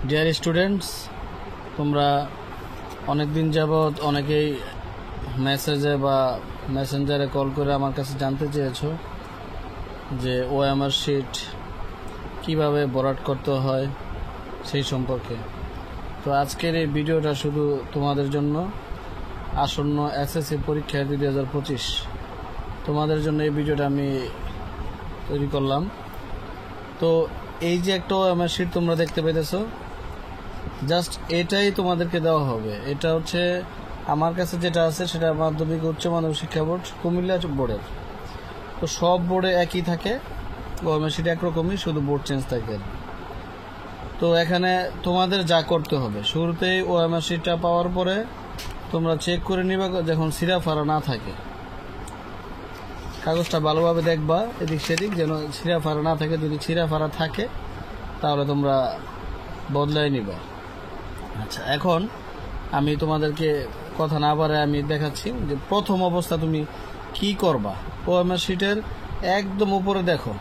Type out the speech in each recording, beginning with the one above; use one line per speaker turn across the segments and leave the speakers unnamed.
Dear students, তোমরা অনেক দিন যাবৎ অনেকেই মেসেজে বা মেসেঞ্জারে কল করে আমার কাছে জানতে চেয়েছো যে ওএমআর শিট কিভাবে ভরাট করতে হয় সেই সম্পর্কে। তো আজকের এই ভিডিওটা শুধু তোমাদের জন্য, আসন্ন এসএসসি পরীক্ষা 2025 তোমাদের জন্য এই ভিডিওটা আমি তৈরি করলাম। তো এই যে একটা ওএমআর শিট তোমরা দেখতে পেতেছো, জাস্ট এটাই তোমাদেরকে দেওয়া হবে। এটা হচ্ছে আমার কাছে যেটা আছে সেটা মাধ্যমিক উচ্চ মাধ্যমিক শিক্ষা বোর্ড কুমিল্লা বোর্ডের। তো সব বোর্ডে একই থাকে, ওএমআর শিট একরকমই, শুধু বোর্ড চেঞ্জ থাকে। তো এখানে তোমাদের যা করতে হবে, শুরুতেই ওএমআর শিটটা পাওয়ার পরে তোমরা চেক করে নিবা যখন ছিঁড়া ফাড়া না থাকে। কাগজটা ভালোভাবে দেখবা এদিক সেদিক যেন ছিঁড়া ফাড়া না থাকে। যদি ছিঁড়া ফাড়া থাকে তাহলে তোমরা বদলাই নিবা। আচ্ছা, এখন আমি তোমাদেরকে কথা না বাড়ায় আমি দেখাচ্ছি যে প্রথম অবস্থা তুমি কি করবা। ওএমআর শিটের একদম উপরে দেখো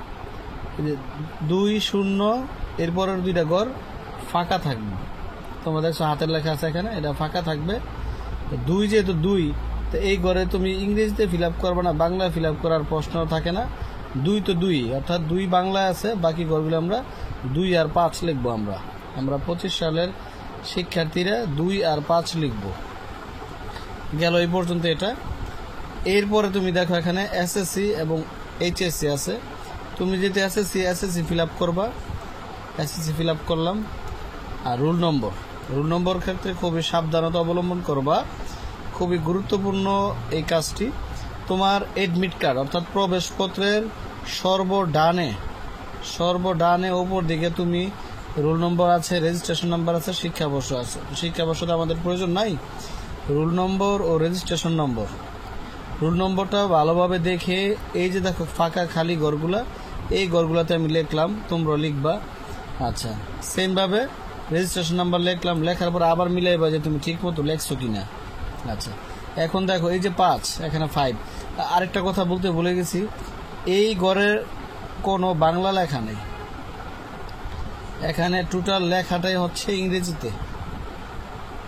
2-0 এরপরের দুইটা ঘর ফাঁকা থাকবে। তোমরা দেখছো হাতের লেখা আছে এখানে, এটা ফাঁকা থাকবে। 2 যেহেতু 2, তো এই ঘরে তুমি ইংরেজিতে ফিল আপ করবে না, বাংলায় ফিল আপ করার প্রশ্ন থাকে না। 2 তো 2, অর্থাৎ 2 বাংলায় আছে, বাকি ঘরগুলো আমরা 2 আর 5 লিখবো। আমরা 25 সালের শিক্ষার্থীরা 2 আর 5 লিখব। গেল এই পর্যন্ত এটা। এরপরে তুমি দেখো এখানে এসএসসি এবং এইচএসসি আছে। তুমি যদি এসএসসি ফিল আপ করবা, এসএসসি ফিল আপ করলাম। আর রুল নম্বর ক্ষেত্রে খুবই সাবধানতা অবলম্বন করবা, খুবই গুরুত্বপূর্ণ এই কাজটি। তোমার এডমিট কার্ড অর্থাৎ প্রবেশপত্রের সর্বডানে উপর দিকে তুমি রোল নম্বর আছে, রেজিস্ট্রেশন নাম্বার আছে, শিক্ষাবর্ষ আছে। শিক্ষাবর্ষটা আমাদের প্রয়োজন নাই, রোল নম্বর ও রেজিস্ট্রেশন নম্বর। রোল নম্বরটা ভালোভাবে দেখে এই যে দেখো ফাঁকা খালি ঘরগুলা, এই ঘরগুলাতে আমি লিখলাম, তোমরা লিখবা। আচ্ছা, সেমভাবে রেজিস্ট্রেশন নাম্বার লিখলাম, লেখার পর আবার মিলাইবা যে তুমি ঠিক মতো লেখছো কিনা। আচ্ছা, এখন দেখো এই যে 5, এখানে 5। আরেকটা কথা বলতে ভুলে গেছি, এই ঘরের কোনো বাংলা লেখা নেই, এখানে টোটাল লেখাটাই হচ্ছে ইংরেজিতে।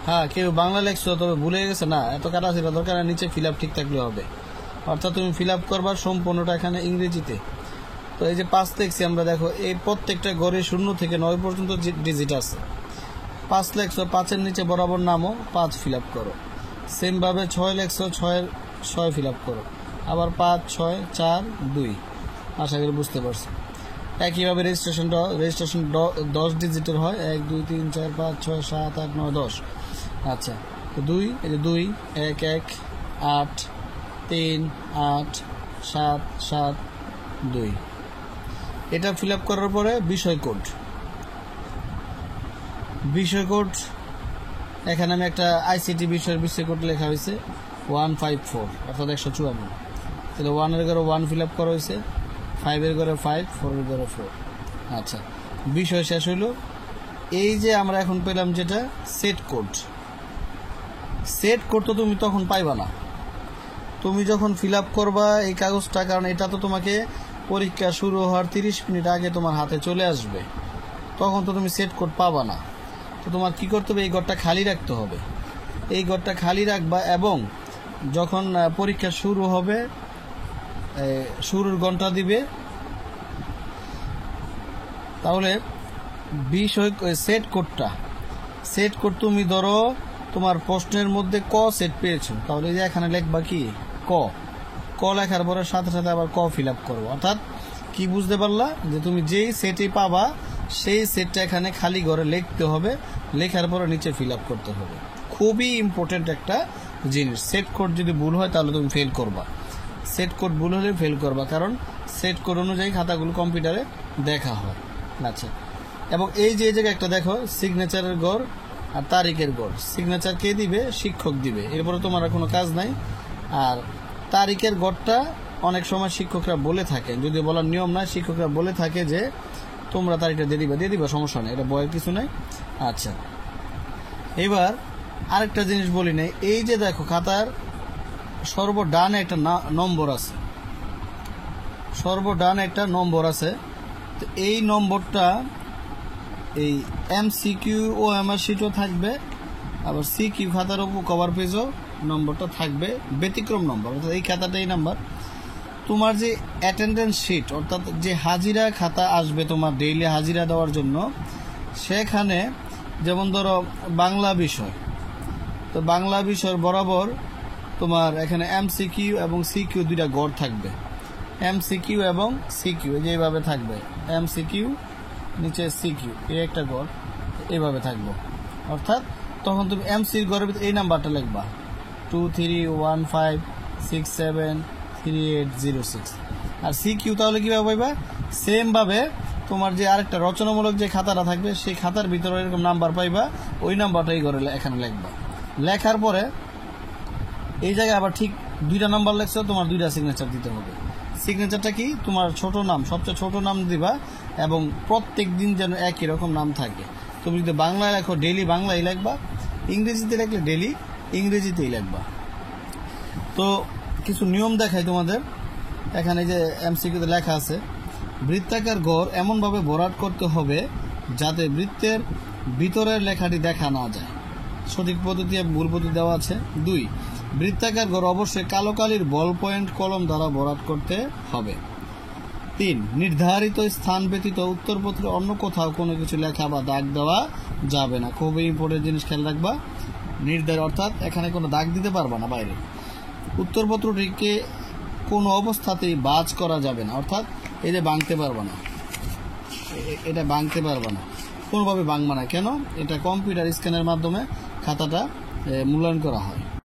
হ্যাঁ, কেউ বাংলা লেখছো তবে ভুলে গেছে না, এত কাটাছিটা দরকার, নিচে ফিল আপ ঠিক থাকলে হবে। অর্থাৎ তুমি ফিল আপ করবা সম্পূর্ণটা এখানে ইংরেজিতে। তো এই যে 5 লিখছি আমরা, দেখো এই প্রত্যেকটা ঘরে 0 থেকে 9 পর্যন্ত ডিজিট আছে। 5 লেখছো, 5-এর নিচে বরাবর নামো, 5 ফিল আপ করো। সেমভাবে 6 লেখছো, 6 ফিল আপ করো। আবার 5, 6, 4, 2। আশা করি বুঝতে পারছো। একইভাবে রেজিস্ট্রেশন 10 ডিজিটের হয়, 1, 2, 3, 4, 5, 6, 7, 8, 9, 10। আচ্ছা, তো 2, এই যে 2, 1, 1, 8, 3, 8, 7, 7, 2। এটা ফিল আপ করার পরে বিষয় কোড, এখানে আমি একটা আইসিটি বিষয়ের বিষয় কোড লেখা হয়েছে 154, অর্থাৎ 154। তাহলে 1-এর ঘরে 1 ফিল আপ করা হয়েছে, 5-এর ঘরে 5, 4-এর ঘরে 4। আচ্ছা, বিষয় শেষ হইল। এই যে আমরা এখন পেলাম যেটা সেট কোড তো তুমি তখন পাইবা না, তুমি যখন ফিল আপ করবা এই কাগজটা, কারণ এটা তো তোমাকে পরীক্ষা শুরু হওয়ার 30 মিনিট আগে তোমার হাতে চলে আসবে, তখন তো তুমি সেট কোড পাবা না। তো তোমার কি করতে হবে, এই ঘরটা খালি রাখতে হবে। এই ঘরটা খালি রাখবা এবং যখন পরীক্ষা শুরু হবে, শুরুর ঘন্টা দিবে, তাহলে বিষয় সেট কোড তুমি ধরো তোমার প্রশ্নের মধ্যে ক সেট পেয়েছো, তাহলে এই যে এখানে লিখবা কি ক লেখার পরে সাথে সাথে আবার ক ফিল আপ করবো। অর্থাৎ কি বুঝতে পারলা, যে তুমি যেই সেটে পাবা সেই সেটটা এখানে খালি ঘরে লিখতে হবে, লেখার পরে নিচে ফিল আপ করতে হবে। খুবই ইম্পর্টেন্ট একটা জিনিস। সেট কোড যদি ভুল হয় তাহলে তুমি ফেল করবা, সেট কোড ভুল হলে ফেল করবা, কারণ সেট কোড অনুযায়ী খাতাগুলো কম্পিউটারে দেখা হয়। আচ্ছা, এবং এই যে জায়গায় একটা দেখো সিগনেচারের ঘর আর তারিখের ঘর। সিগনেচার কে দিবে? শিক্ষক দিবে, এরপরে তোমার কোনো কাজ নাই। আর তারিখের ঘরটা অনেক সময় শিক্ষকরা বলে থাকে, যদি বলার নিয়ম না, শিক্ষকরা বলে থাকে যে তোমরা তারিখটা দিয়ে দিবা, সমস্যা নেই, এটা বয়ের কিছু নাই। আচ্ছা, এবার আরেকটা জিনিস বলি নাই, এই যে দেখো খাতার সর্বডানে একটা নম্বর আছে, তো এই নম্বরটা এই MCQ ও MR শিটও থাকবে, আবার CQ খাতার উপর কভার পেজও নম্বরটা থাকবে ব্যতিক্রম নম্বর, অর্থাৎ এই খাতাটাই নাম্বার। তোমার যে অ্যাটেন্ডেন্স শিট অর্থাৎ যে হাজিরা খাতা আসবে তোমার ডেইলি হাজিরা দেওয়ার জন্য, সেখানে যেমন ধরো বাংলা বিষয়, তো বাংলা বিষয়ের বরাবর তোমার এখানে MCQ এবং CQ দুইটা গড় থাকবে। MCQ এবং CQ যেভাবে থাকবে, MCQ নিচে CQ এই একটা গড় এইভাবে থাকবে। অর্থাৎ তখন তুমি MCর গড়ের ভিতরে এই নাম্বারটা লিখবা 2315673806। আর CQ তাহলে কিভাবে পাইবা? সেম ভাবে তোমার যে আরেকটা রচনামূলক যে খাতাটা থাকবে সেই খাতার ভিতরে এরকম নাম্বার পাইবা, ওই নাম্বারটাই করে এখানে লিখবা। লেখার পরে এই জায়গায় আবার ঠিক দুইটা নাম্বার লেখছো, তোমার দুইটা সিগনেচার দিতে হবে। সিগনেচারটা কি? তোমার ছোট নাম, সবচেয়ে ছোট নাম দিবা এবং প্রত্যেক দিন যেন একই রকম নাম থাকে। তুমি যদি বাংলায় লেখো ডেইলি বাংলায় লিখবা, ইংরেজিতে লিখলে ডেইলি ইংরেজিতেই লিখবা। তো কিছু নিয়ম দেখাই তোমাদের। এখানে যে MCQতে লেখা আছে, বৃত্তাকার ঘর এমনভাবে ভরাট করতে হবে যাতে বৃত্তের ভিতরের লেখাটি দেখা না যায়। সঠিক পদ্ধতি এবং ভুল পদ্ধতি দেওয়া আছে। 2, বৃত্তাকার ঘর অবশ্যই কালো কালির বল পয়েন্ট কলম দ্বারা ভরাট করতে হবে। 3, নির্ধারিত স্থান ব্যতীত উত্তরপত্রে অন্য কোথাও কোনো কিছু লেখা বা দাগ দেওয়া যাবে না। খুবই ইম্পর্টেন্ট জিনিস খেয়াল রাখবা। নির্ধারিত অর্থাৎ এখানে কোনো দাগ দিতে পারবা না বাইরে। উত্তরপত্রটিকে কোনো অবস্থাতেই বাজ করা যাবে না, অর্থাৎ এই যে ভাঙতে পারবা না, এটা ভাঙতে পারবা না, কোনোভাবে ভাঙবা না। কেন? এটা কম্পিউটার স্ক্যানের মাধ্যমে খাতাটা মূল্যায়ন করা হয়।